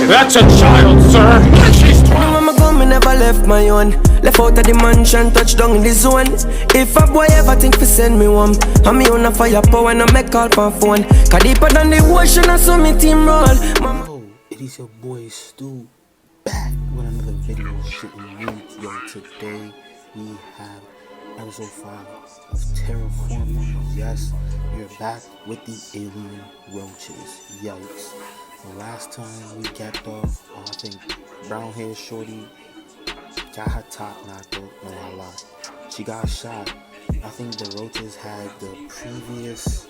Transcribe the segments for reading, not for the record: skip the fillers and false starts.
That's a child, sir. She's 12. Now I'm a gun, me never left my own. Left out of the mansion, touched down in the zone. If a boy ever think to send me one, I'm me on a firepower and I make call for phone. Cause deeper than the ocean, I saw me team roll. Yo, it is your boy Stu back with another video shooting week. Yo, today we have episode 5 of TERRA FORMARS. Yes, we're back with the alien roaches. Yikes. The last time we capped off, I think brown hair shorty got her top knocked off. No, I lied. She got shot. I think the roaches had the previous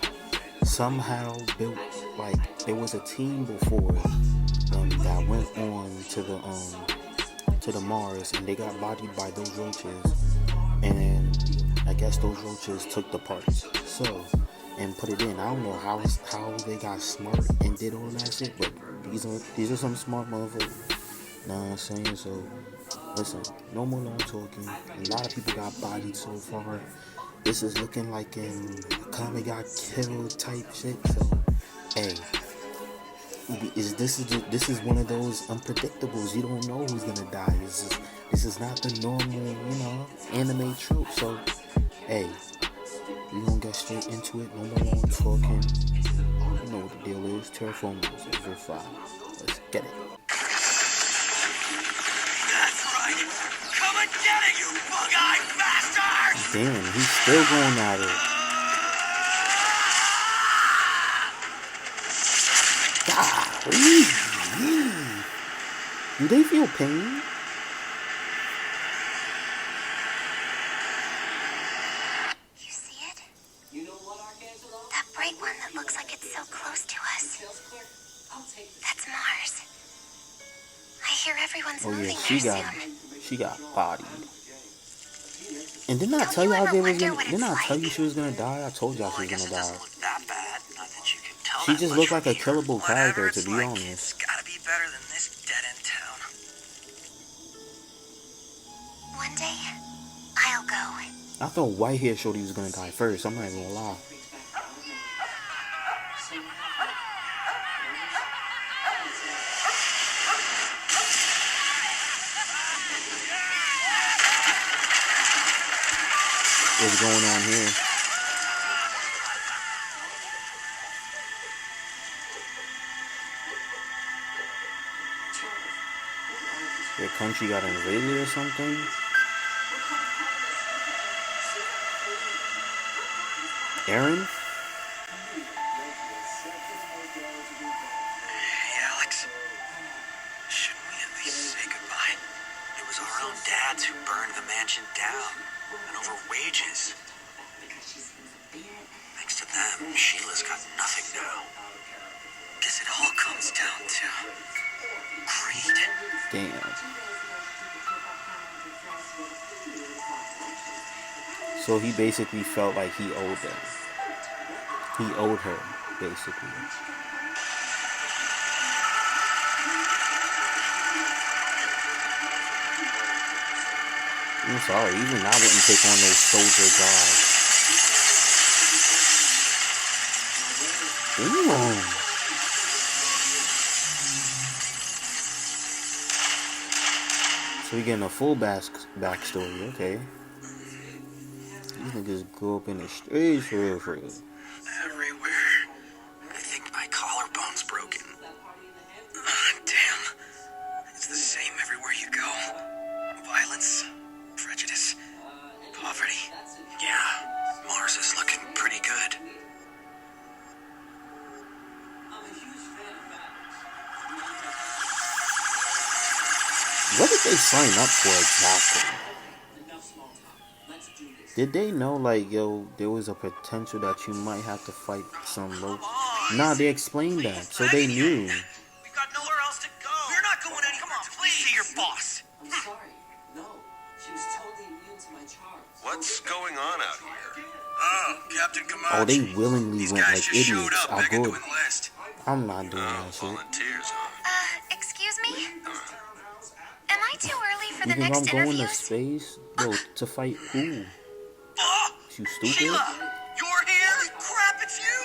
somehow built, like there was a team before that went on to the Mars, and they got bodied by those roaches, and I guess those roaches took the parts and put it in. I don't know how they got smart and did all that shit, but these are some smart motherfuckers. Know what I'm saying? So listen, no more long talking. A lot of people got bodied so far. This is looking like in Kami got killed type shit. So hey, this is one of those unpredictables. You don't know who's gonna die. This is not the normal, anime trope. So hey, we gonna get straight into it. No more long talking. You know what the deal is. TERRA FORMARS episode 5. Let's get it. That's right. Come and get it, you bug-eyed bastard! Damn, he's still going at it. Golly. Do they feel pain? You see it? That bright one that looks like it's so close to us. That's Mars. I hear everyone's Oh yeah, moving there soon. she got bodied. And didn't I tell y'all she was gonna die? I told y'all she was gonna die. She just looked like a killable character, to be honest. It's gotta be better than this dead-end town. One day, I'll go. I thought white hair shorty was gonna die first. I'm not even gonna lie. What's going on here? Your country got invaded or something? Aaron? Hey, Alex. Shouldn't we at least say goodbye? It was our own dads who burned the mansion down. And over wages. Thanks to them, Sheila's got nothing now. Guess it all comes down to greed. Damn. So he basically felt like he owed them. He owed her, basically. I'm sorry, even I wouldn't take on those soldier jobs. Damn. So we getting a full backstory, okay. These niggas grew up in the streets for real. Everywhere. I think my collarbone's broken. Damn. It's the same everywhere you go. Violence, prejudice, poverty. Yeah, Mars is looking pretty good. What did they sign up for exactly? Did they know, like, yo, there was a potential that you might have to fight some roach? Nah, they explained that, so they knew. We've got nowhere else to go. We're not going anywhere. Come on, please. See your boss. I'm sorry. No, she was totally immune to my charms. What's going on out here? Oh, Captain Camacho. Oh, they willingly These went guys like just showed idiots. up, I begging to good. enlist. I'm not doing Oh, that shit. volunteers, huh? Excuse me? Am I too early for You the think next I'm going to interviews? space? Yo, to fight who? Oh, You stupid? Sheila, you're here? Holy crap, it's you!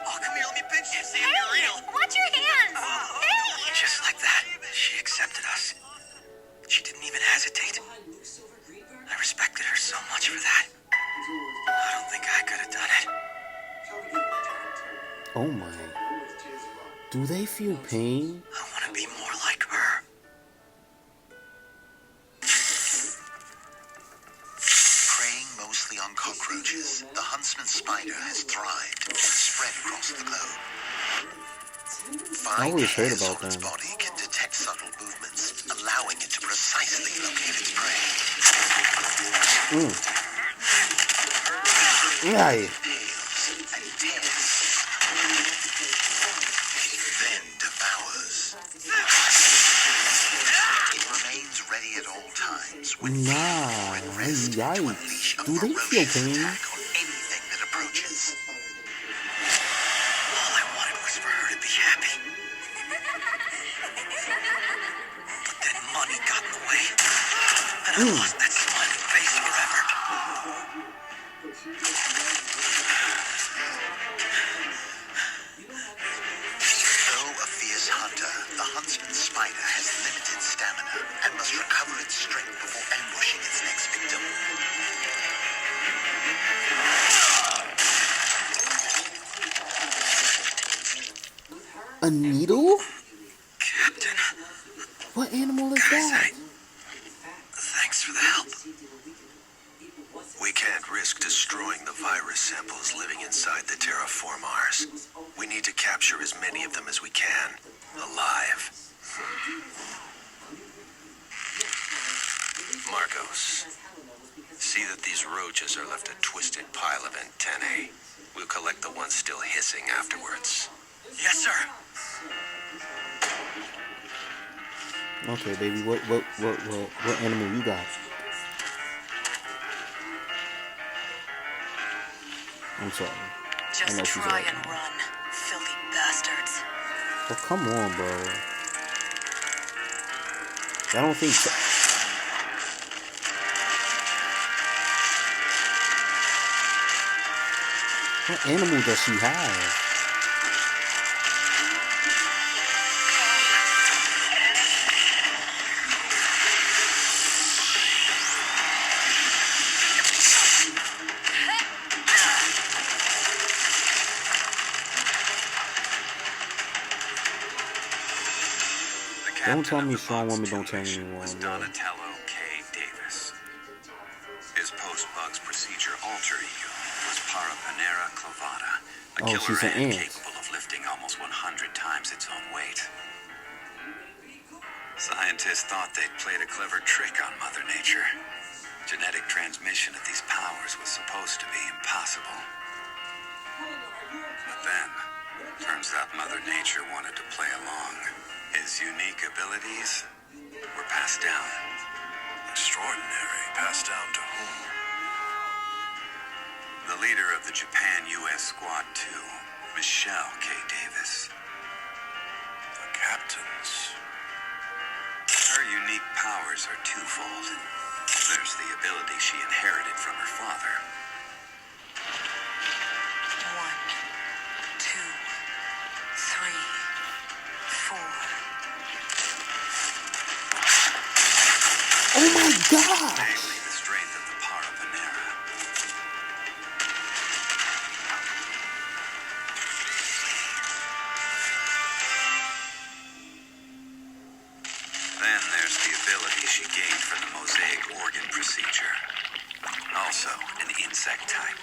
Oh, come here, let me pinch you, see if you're real. Watch your hands! Hey! Just like that. Oh my. Do they feel pain? I want to be more like her. Preying mostly on cockroaches, the huntsman spider has thrived and spread across the globe. I always heard about Its them. body can detect subtle movements, allowing it to precisely locate its prey. Right. And tears. Then devours. It remains ready at all times when Nah. at rest to unleash a Do they feel ferocious pain? attack on anything that approaches. All I wanted was for her to be happy. But then money got in the way. And I lost that smiling face forever. Though a fierce hunter, the huntsman spider has limited stamina and must recover its strength before ambushing its next victim. A needle? Captain, What animal is that? thanks for the help. We can't risk destroying the virus samples living inside the TERRA FORMARS. We need to capture as many of them as we can, alive. Marcos, see that these roaches are left a twisted pile of antennae. We'll collect the ones still hissing afterwards. Yes, sir. Okay, baby. What animal you got? I'm sorry. I know Just she's try right. and run, filthy bastards. Oh, come on, bro. I don't think so. What animal does she have? Don't tell me strong woman, don't tell me wrong. Was Donatello K. Davis. His post-bugs procedure alter ego was Parapanera clavata, a Oh, killer she's an ant ant. capable of lifting almost 100 times its own weight. Scientists thought they'd played a clever trick on Mother Nature. Genetic transmission of these powers was supposed to be impossible. But then, turns out Mother Nature wanted to play along. His unique abilities were passed down. Extraordinary. Passed down to whom? The leader of the Japan-US Squad 2, Michelle K. Davis. The captains. Her unique powers are twofold. There's the ability she inherited from her father. 1, 2, 3, 4. Oh my god! Namely, the strength of the Parapanera. Then there's the ability she gained from the mosaic organ procedure. Also, an insect type.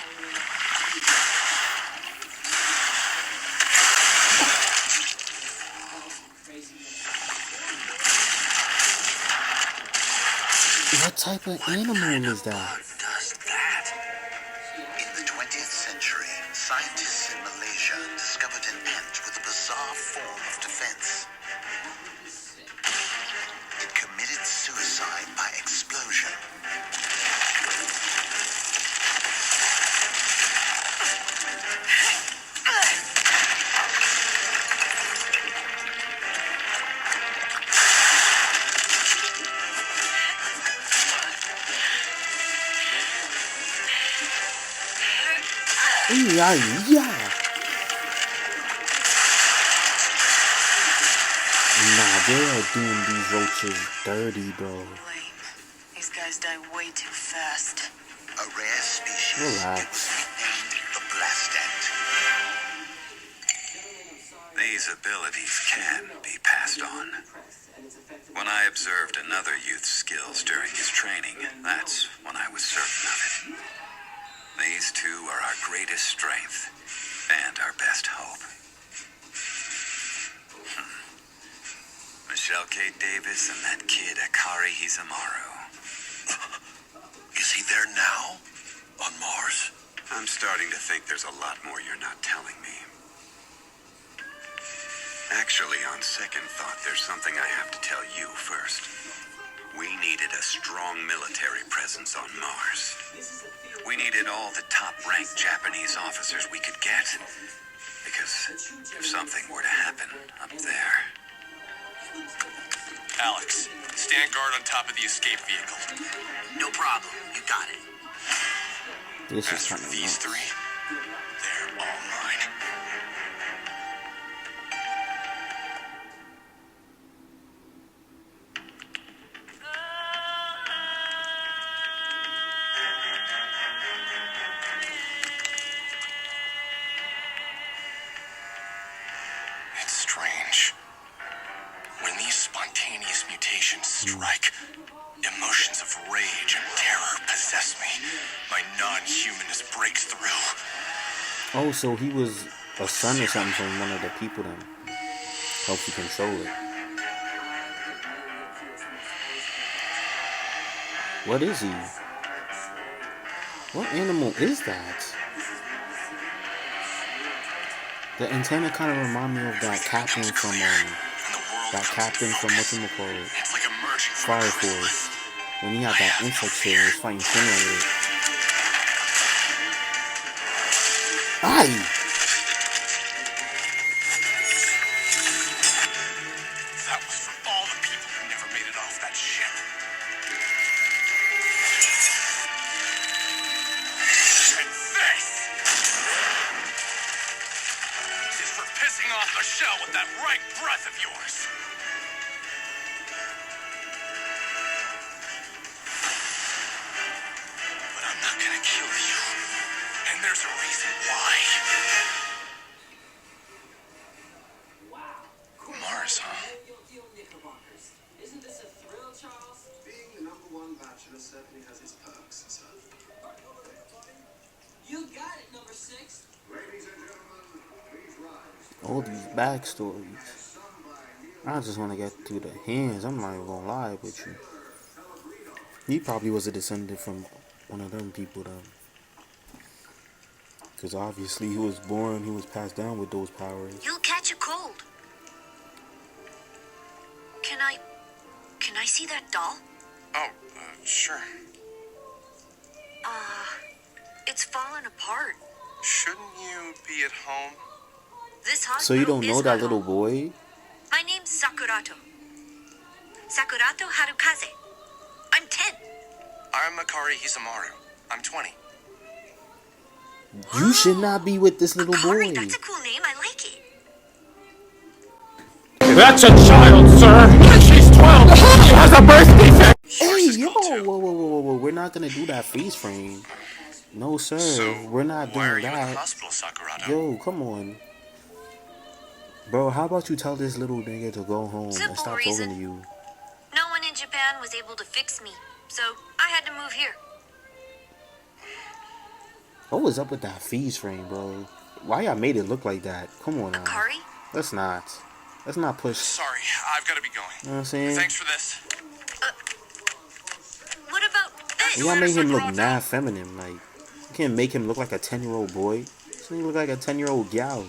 What type of animal is that? What does that? In the 20th century, scientists in Malaysia discovered an ant with a bizarre form of defense. It committed suicide by explosion. Yeah. Nah, they are doing these roaches dirty, bro. Lame. These guys die way too fast. A rare species. Relax. It was nicknamed the blast ant. these abilities can be passed on. When I observed another youth's skills during his training, that's when I was certain of it. These two are our greatest strength and our best hope. Michelle K. Davis and that kid Akari Hizumaru. Is he there now? On Mars? I'm starting to think there's a lot more you're not telling me. Actually, on second thought, there's something I have to tell you first. We needed a strong military presence on Mars. We needed all the top-ranked Japanese officers we could get. Because if something were to happen up there... Alex, stand guard on top of the escape vehicle. No problem. You got it. This As is for kind of these three, they're all mine. It's strange. When these spontaneous mutations strike, emotions of rage and terror possess me. My non-humanness breaks through. Oh, so he was a son or something from one of the people that helps you control it. What is he? What animal is that? The antenna kind of remind me of that captain from whatchamacallit, It's like emerging from Fire a chrysalis. Force. When he had that insect shit and was fighting Finland with it. Aye! That was for all the people who never made it off that ship. And this is for pissing off Michelle with that right breath of yours. But I'm not gonna kill you. And there's a reason why. Mars, huh? Isn't this a thrill, Charles? Being the #1 bachelor certainly has its perks, sir. You got it, number 6. Ladies and gentlemen, please rise. All these backstories. I just want to get through the hands. I'm not even gonna lie with you. He probably was a descendant from one of them people, though. Because obviously he was passed down with those powers. You'll catch a cold. Can I see that doll? Oh, sure. It's fallen apart. Shouldn't you be at home? This hospital So you don't know is that my little home. boy? My name's Sakurato. Sakurato Harukaze. I'm 10. I'm Akari Hizumaru. I'm 20. You should not be with this little Akari, boy. that's a cool name. I like it. That's a child, sir! And she's 12! She has a birth defect! Hey, yo, whoa. We're not gonna do that freeze frame. No, sir. We're not why are doing you in the that. hospital, Sakurato? Yo, come on. Bro, how about you tell this little nigga to go home and Simple stop reason. talking to you? No one in Japan was able to fix me, so I had to move here. What was up with that freeze frame, bro? Why y'all made it look like that? Come on now. Akari? Let's not push. Sorry, I've got to be going. You know what I'm saying? Thanks for this. What about this? Y'all made him look mad feminine. Like, you can't make him look like a 10-year-old boy. He look like a 10-year-old gal.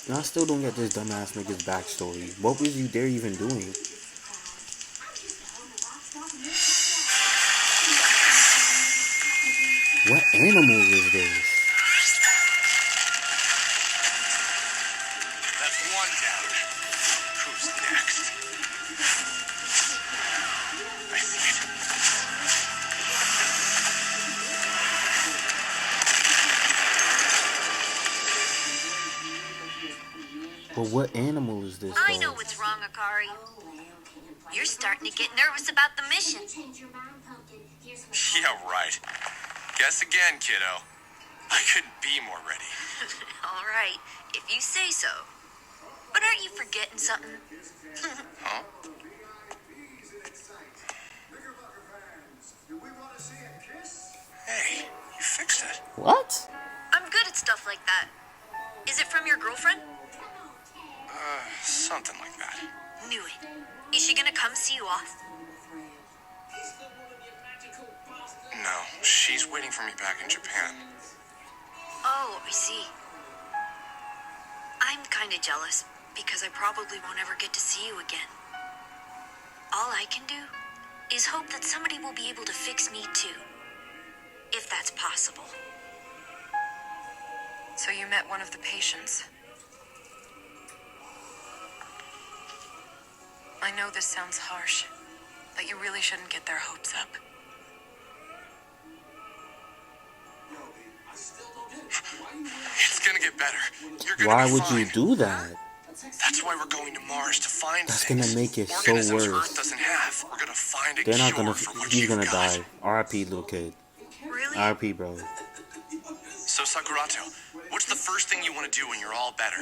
And I still don't get this dumbass nigga's backstory. What was you there even doing? What animal is this? That's one down. Who's next? I see it. But what animal is this, I know though? what's wrong, Akari. You're starting to get nervous about the mission. Yeah, right. Guess again, kiddo. I couldn't be more ready. All right, if you say so. But aren't you forgetting something? Huh? Hey, you fixed it. What? I'm good at stuff like that. Is it from your girlfriend? Something like that. Knew it. Is she gonna come see you off? No, she's waiting for me back in Japan. Oh, I see. I'm kinda jealous because I probably won't ever get to see you again. All I can do is hope that somebody will be able to fix me too. If that's possible. So you met one of the patients. I know this sounds harsh, but you really shouldn't get their hopes up. It's gonna get better. You're gonna Why be would fine. you do that? That's why we're going to Mars to find That's things. gonna make it so Organisms worse. Earth doesn't have. We're gonna find a They're not cure gonna. for what He's you've gonna got. die. R.I.P. little kid. Really? R.I.P. bro. So Sakurato, what's the first thing you want to do when you're all better?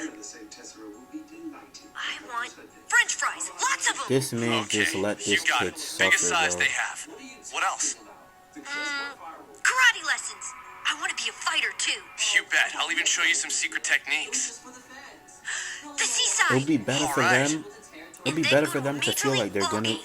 I want French fries. Lots of them. This man just let you this got kid it. Biggest suffer, size bro. they have. What else? Karate lessons. I want to be a fighter too. You bet. I'll even show you some secret techniques. The seaside. It'll be better for Alright. them. It'll be better for them to feel like they're gonna.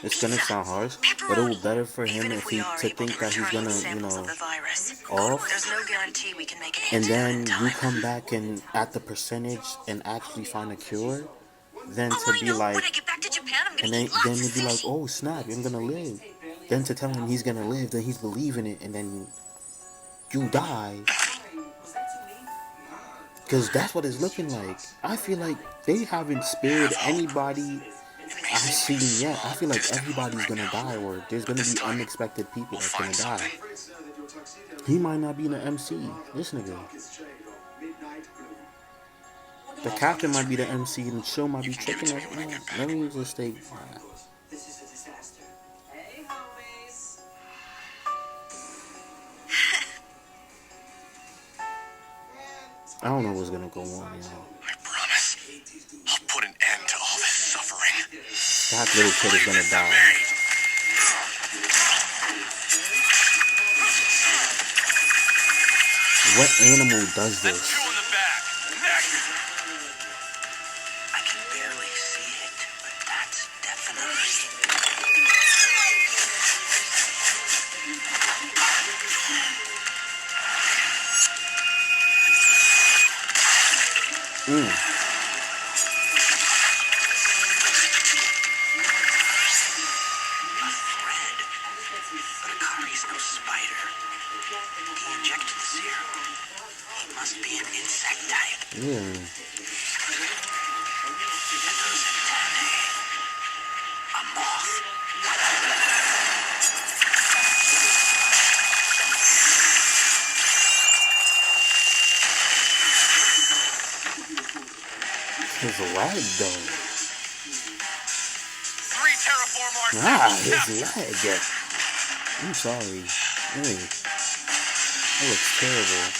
It's gonna sound harsh, but it will better for him Even if if we he are to able think to that he's return gonna, the you samples know, of the virus, off. there's no guarantee we can make it And into it then in you time. come back and at the percentage and actually find a cure, then Oh, to I be know. like, When I get back to Japan, I'm and gonna then eat lots then of to be like, sushi. oh snap, I'm gonna live. Then to tell him he's gonna live, then he's believing it, and then you die. Because that's what it's looking like. I feel like they haven't spared anybody I've seen yet. I feel like everybody's gonna die, or there's gonna be unexpected people that's gonna die. He might not be in the MC. This nigga. The captain might be the MC, and the show might be tripping. Like, let me just stay. This is a disaster. Hey, homies. I don't know what's gonna go on, y'all. I promise. I'll put an end to all this suffering. That little kid is gonna die. What animal does Then this? two in the back. Next. I can barely see it, but that's definitely. A thread. But Akari's no spider. He injected the serum. He must be an insect type. Yeah. Those antennae. A moth. His leg, though. 3 terraformars. His leg. I'm sorry. Hey. That looks terrible.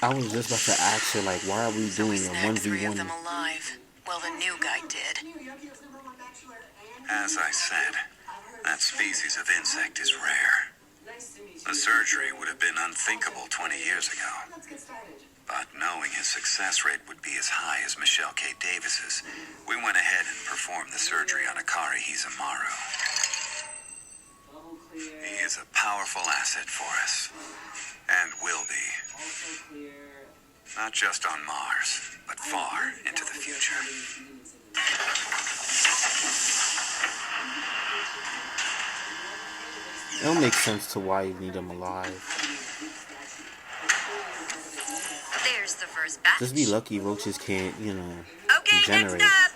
I was just about to ask her, like, why are we So we doing a snagged 3 of 1v1? them alive. Well, the new guy did. As I said, that species of insect is rare. A surgery would have been unthinkable 20 years ago. But knowing his success rate would be as high as Michelle K. Davis's, we went ahead and performed the surgery on Akari Hizumaru. He is a powerful asset for us, and will be. Not just on Mars, but far into the future. It don't make sense to why you need him alive. There's the first batch. Just be lucky roaches can't, you know, Okay, regenerate. next up.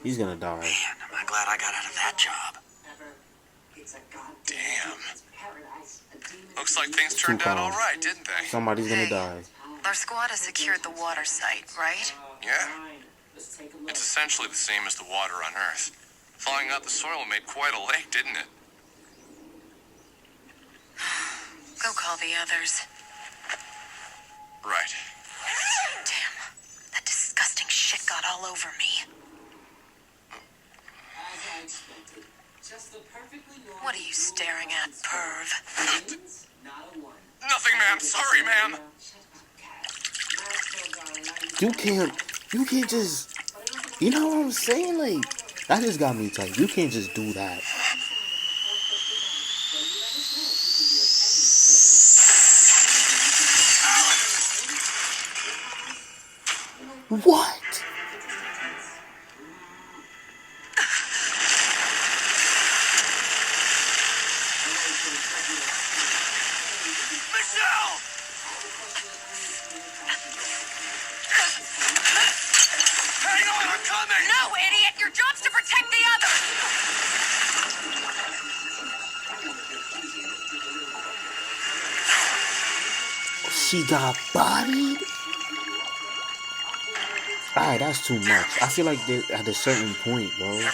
He's gonna die. Man, am I glad I got out of that job. Damn. Looks like things turned out all right, didn't they? Somebody's gonna die. Our squad has secured the water site, right? Yeah. It's essentially the same as the water on Earth. Thawing out the soil made quite a lake, didn't it? Go call the others. Right. Damn. That disgusting shit got all over me. What are you staring at, perv? Nothing, ma'am. Sorry, ma'am. You can't just, you know what I'm saying? Like, that just got me tight. You can't just do that. What? Michelle! Hang on, I'm coming! No, idiot! Your job's to protect the others! She got bodied? Alright, that's too much. I feel like at a certain point, bro, you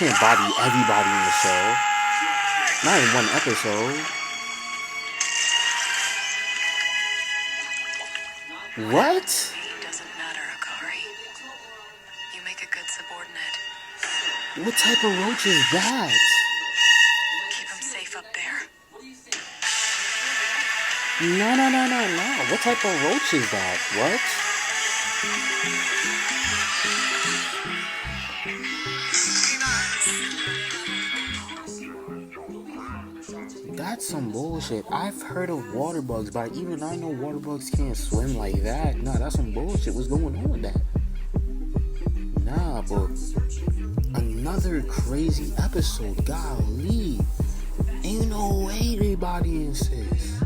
can't body everybody in the show. Not in one episode. What? Doesn't matter, Akari. You make a good subordinate. What type of roach is that? Keep him safe up there. No. What type of roach is that? What? That's some bullshit. I've heard of water bugs, but even I know water bugs can't swim like that. Nah, that's some bullshit. What's going on with that? Nah, but another crazy episode. Golly. Ain't no way they body insists.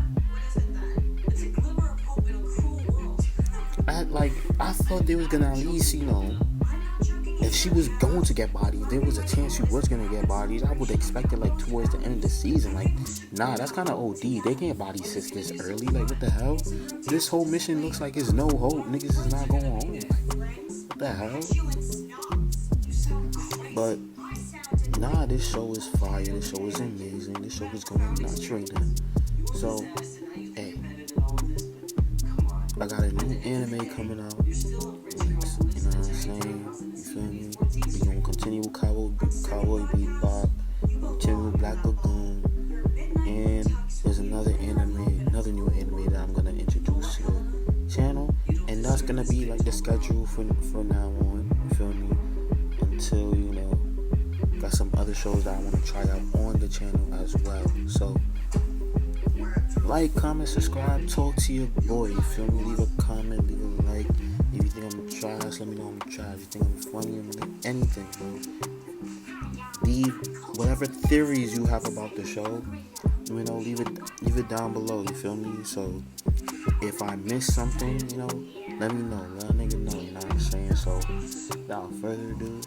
I thought they was gonna at least, if she was going to get bodied, there was a chance she was gonna get bodied. I would expect it like towards the end of the season. Like, nah, that's kind of OD. They can't body sis this early. Like, what the hell? This whole mission looks like it's no hope. Niggas is not going home. What the hell? But nah, this show is fire. This show is amazing. This show is going not training. So, hey, I got a new anime coming out. You know what I'm saying? You feel me? We gonna continue with Cowboy Bebop, continue with Black Lagoon, and there's another new anime that I'm gonna introduce to the channel, and that's gonna be like the schedule for now on. You feel me? Until got some other shows that I want to try out on the channel as well. So like, comment, subscribe, talk to your boy. You feel me? Leave a comment, leave a like. If you think I'm trash, let me know I'm trash. If you think I'm funny, anything, bro. Leave whatever theories you have about the show. Leave it down below. You feel me? So if I miss something, let me know. Let a nigga know. You know what I'm saying? So without further ado,